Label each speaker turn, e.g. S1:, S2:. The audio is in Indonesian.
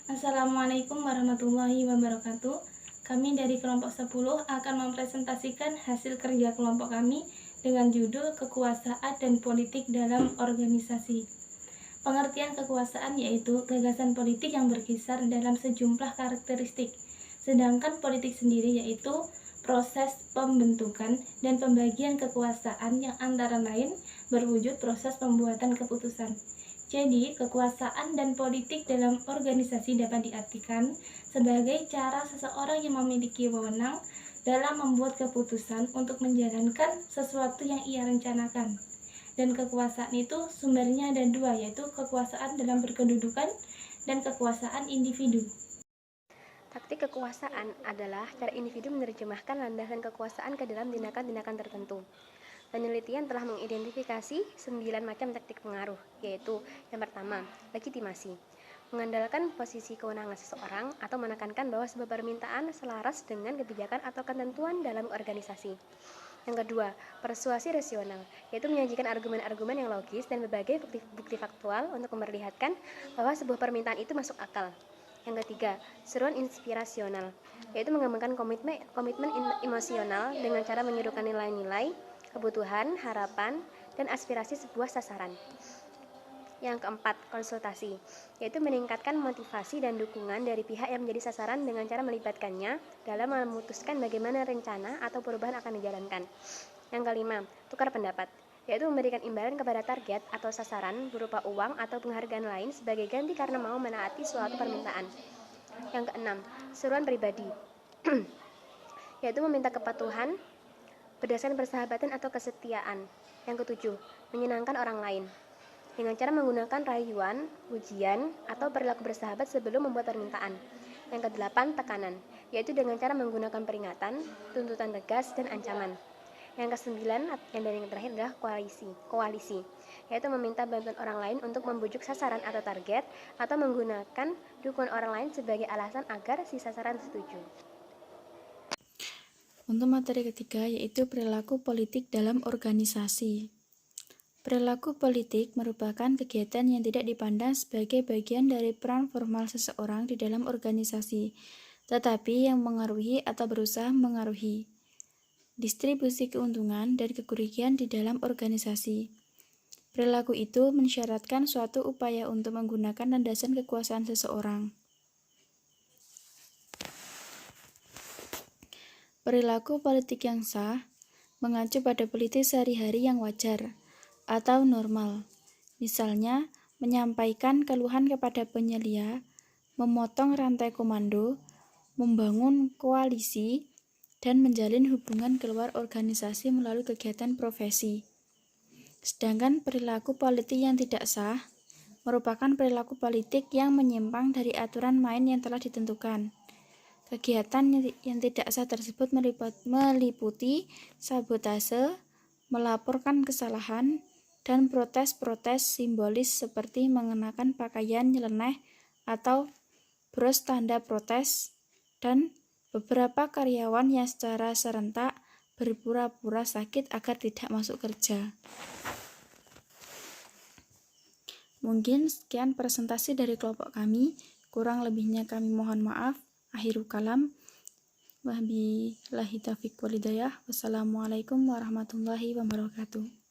S1: Assalamualaikum warahmatullahi wabarakatuh. Kami dari kelompok 10 akan mempresentasikan hasil kerja kelompok kami dengan judul Kekuasaan dan Politik dalam Organisasi. Pengertian kekuasaan yaitu gagasan politik yang berkisar dalam sejumlah karakteristik. Sedangkan politik sendiri yaitu proses pembentukan dan pembagian kekuasaan yang antara lain berwujud proses pembuatan keputusan. Jadi, kekuasaan dan politik dalam organisasi dapat diartikan sebagai cara seseorang yang memiliki wewenang dalam membuat keputusan untuk menjalankan sesuatu yang ia rencanakan. Dan kekuasaan itu sumbernya ada dua, yaitu kekuasaan dalam berkedudukan dan kekuasaan individu.
S2: Taktik kekuasaan adalah cara individu menerjemahkan landasan kekuasaan ke dalam tindakan-tindakan tertentu. Penelitian telah mengidentifikasi 9 macam taktik pengaruh, yaitu yang pertama, legitimasi. Mengandalkan posisi kewenangan seseorang atau menekankan bahwa sebuah permintaan selaras dengan kebijakan atau ketentuan dalam organisasi. Yang kedua, persuasi rasional, yaitu menyajikan argumen-argumen yang logis dan berbagai bukti faktual untuk memperlihatkan bahwa sebuah permintaan itu masuk akal. Yang ketiga, seruan inspirasional, yaitu mengembangkan komitmen emosional dengan cara menyuruhkan nilai-nilai, kebutuhan, harapan, dan aspirasi sebuah sasaran. Yang keempat, konsultasi, yaitu meningkatkan motivasi dan dukungan dari pihak yang menjadi sasaran dengan cara melibatkannya dalam memutuskan bagaimana rencana atau perubahan akan dijalankan. Yang kelima, tukar pendapat, yaitu memberikan imbalan kepada target atau sasaran berupa uang atau penghargaan lain sebagai ganti karena mau menaati suatu permintaan. Yang keenam, seruan pribadi, yaitu meminta kepatuhan berdasarkan persahabatan atau kesetiaan. Yang ketujuh, menyenangkan orang lain, dengan cara menggunakan rayuan, pujian, atau perilaku bersahabat sebelum membuat permintaan. Yang kedelapan, tekanan, yaitu dengan cara menggunakan peringatan, tuntutan tegas, dan ancaman. Yang kesembilan, yang terakhir adalah koalisi, yaitu meminta bantuan orang lain untuk membujuk sasaran atau target, atau menggunakan dukungan orang lain sebagai alasan agar si sasaran setuju.
S3: Untuk materi ketiga yaitu perilaku politik dalam organisasi. Perilaku politik merupakan kegiatan yang tidak dipandang sebagai bagian dari peran formal seseorang di dalam organisasi, tetapi yang mengaruhi atau berusaha mengaruhi distribusi keuntungan dan kerugian di dalam organisasi. Perilaku itu mensyaratkan suatu upaya untuk menggunakan landasan kekuasaan seseorang. Perilaku politik yang sah mengacu pada politik sehari-hari yang wajar atau normal. Misalnya, menyampaikan keluhan kepada penyelia, memotong rantai komando, membangun koalisi, dan menjalin hubungan keluar organisasi melalui kegiatan profesi. Sedangkan perilaku politik yang tidak sah merupakan perilaku politik yang menyimpang dari aturan main yang telah ditentukan. Kegiatan yang tidak sah tersebut meliputi sabotase, melaporkan kesalahan, dan protes-protes simbolis seperti mengenakan pakaian nyeleneh atau bros tanda protes, dan beberapa karyawan yang secara serentak berpura-pura sakit agar tidak masuk kerja. Mungkin sekian presentasi dari kelompok kami, kurang lebihnya kami mohon maaf. Akhirul kalam, wabillahi taufiq wal hidayah. Wassalamualaikum warahmatullahi wabarakatuh.